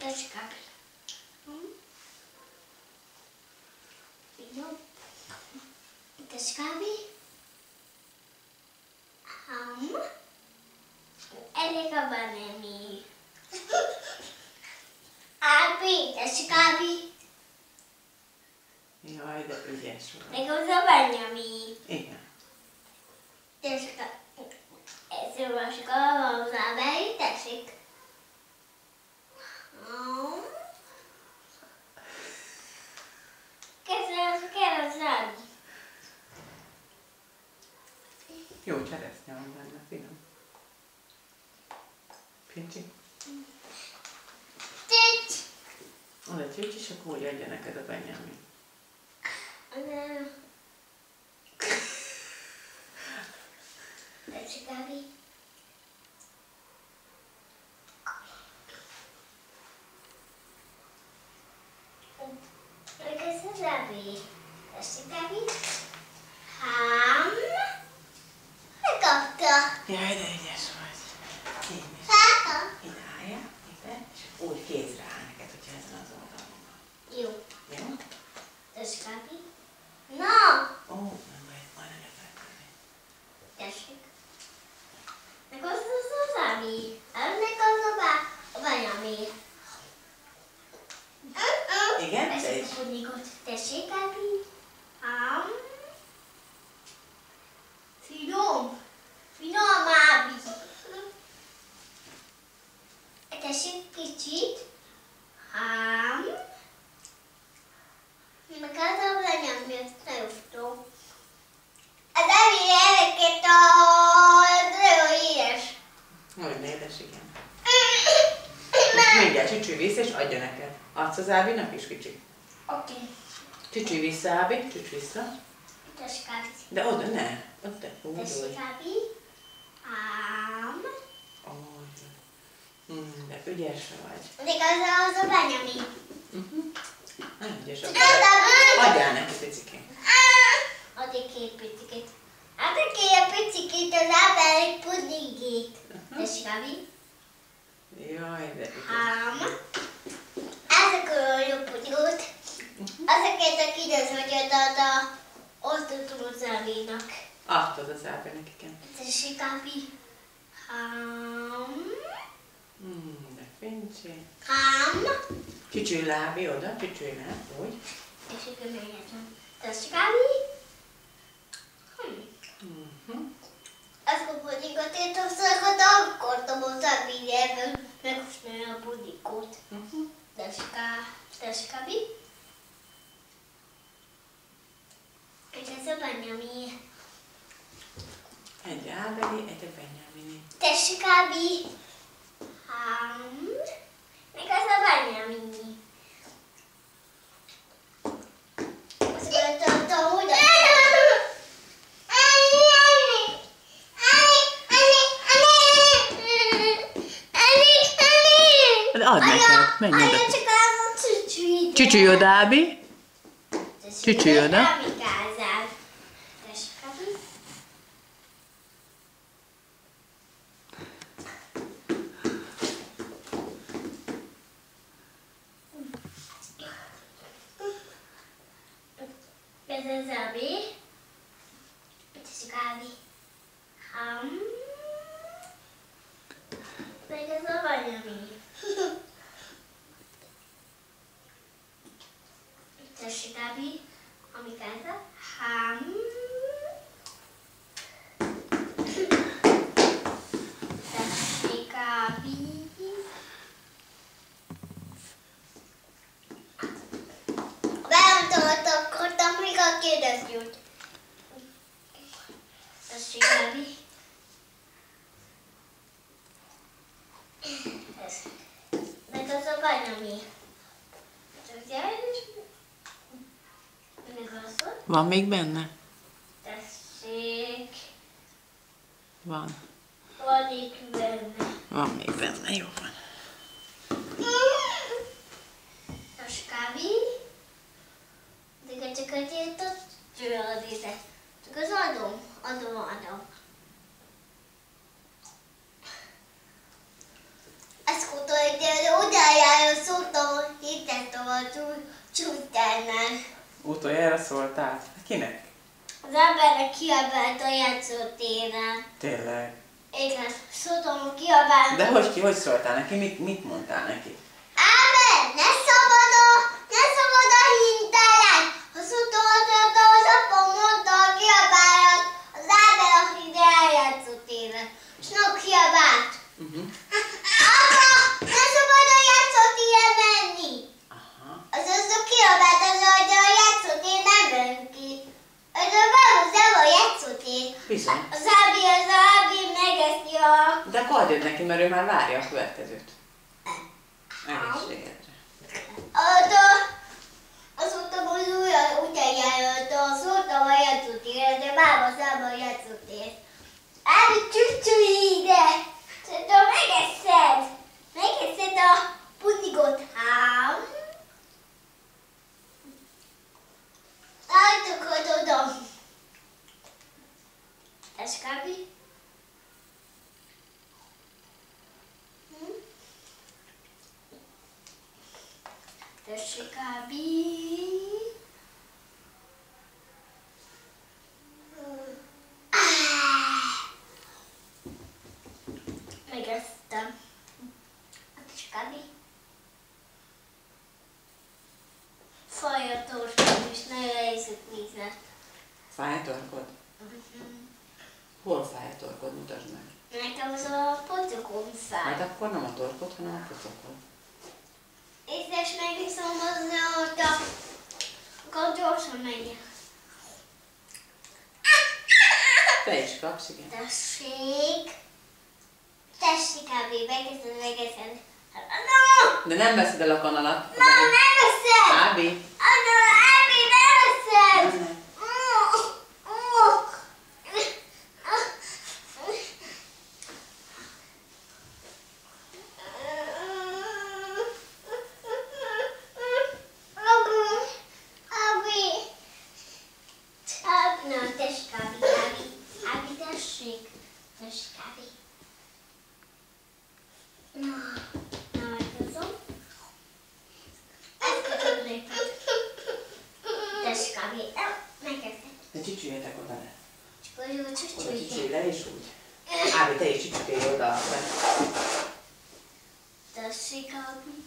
Teskábi. Jó. Teskábi. Elég a banemi. Ábi, teskábi. Jaj, de ügyes vagy. Meg az a banyami. Igen. Teskábi. Ez most van hozzá, tessék. Kell az lenni. Jó cseresznye van benne, finom. Pincsi? Csücs! Oda csücs, és akkor úgy adja neked a Benjamin. Tessék, Gabi. Tessék, Gabi. Megkapta. Jaj, de ügyes vagy. Én is. Ide álljál, ide, és úgy kézre áll neked, hogyha ezen az oldalon van. Jó. Jó? Tessék, Gabi. Na! Ó, nem baj, majd elfelejteni. Tessék. Meg az az Gabi. Ennek az a Benjamin. Igen, te Tessék is. a pudingot. Tessék, Gabi. Finom. Finom, Gabi. Tessék kicsit. Meg az a Benjamin, ezt nagyon finom. Az Gabi eleket nagyon édes. Nagyon édes, igen. Most mindjárt csücsülj vissza, és adja neked. Adsz az Ábinak is, kicsi? Oké. Csücsülj vissza, Ábi, csücs vissza. Tessék, Gabi. De oda ne, ott te. Tessék, Gabi. De ügyes vagy. De az a Benjamin. Nem ügyes vagy. Adjál neki, picikén. Adj két picikét. Adj két picikét az Ábel pudingét. Tessék, Gabi. Jaj, de ügyes. Ezek a jó pudingot. Ezeket a kidesz, hogy osztottam az Ábénak. Adtad az Ábinak, igen. Tessék, Gabi. De fincsi. Tessék, Csücsülj le, Ábi, oda, csücsülj le, úgy. hogy megértem. Tessék, Gabi. Ezt a pudingot én többször akartam az Ábének megosni a pudingot. Tessék, Gabi. És ez a Benjamin. Egy Ábeli, egy a Benjamini. Tessék, Gabi. Még az a Benjamin. Azt gondoltam, hogy Add neked, menj oda. csak az a csücsű. Csücsülj oda, Ábi. Csücsülj oda. Tessék, Gabi. Ez az Ábi. Tessék, Gabi. Meg ez a Benjamin. Tessék, Gabi. Amíg ez a Tessék, Gabi. Beállítottam, akartam még a kérdezőt. Tessék, Gabi. Meg az a Benjamin. Van még benne? Tessék. Van. Van itt benne. Van még benne, jó van. Tessék, Gabi. De csak azért a tőled ide. Csak az adom. Ezt kutatja oda utoljára szóltam, hogy hitettem a csúsztárnál. Utoljára szóltál? Kinek? Az embernek kiabált a játszótéren. Tényleg? Igen, szóltam, hogy kiabált. De hogy szóltál neki? Mit mondtál neki? Ámen, ne szabad a hintelek! Az utolsó az apa mondta, hogy kiabált az Ábel a hídre eljátszótéren. És nem kiabált. Apa, ne szabad a játszótére menni! Aha. Az kiabált, hogy a játszótér nem ment ki. Az a valószínűleg a játszótér. Bizony. Az Ábi megeszi a... De akkor adjad neki, mert ő már várja a következőt. Egészségedre. Azóta az utoljára szóltam a játszótérre, de máma száma a játszótér. Ábi, csücsülj ide! Szerintem megeszed a punigot, hám. Álltokat oda. Eskábi? Tessék, Ábi. Megesztem. Tessék, Ábi. Faj a torkom is, nagyon elhiszek vízet. Fáj a torkod? Hol fáj a torkod? Mutasd meg. Nekem az a pocokon fáj. Hát akkor nem a torkod, hanem a pocokod. És megiszom hozzá, hogy akkor gyorsan menjek. Te is kapsz, igen. Tessék, Ábi, megeszed. De nem veszed el a kanalat. Nem veszed! Ábi. Ábi, nem veszed! Nem. De csücsüljetek oda le. Oda csücsülj le és úgy. Ábi, te is csücsülj oda. Tessék, Ábi.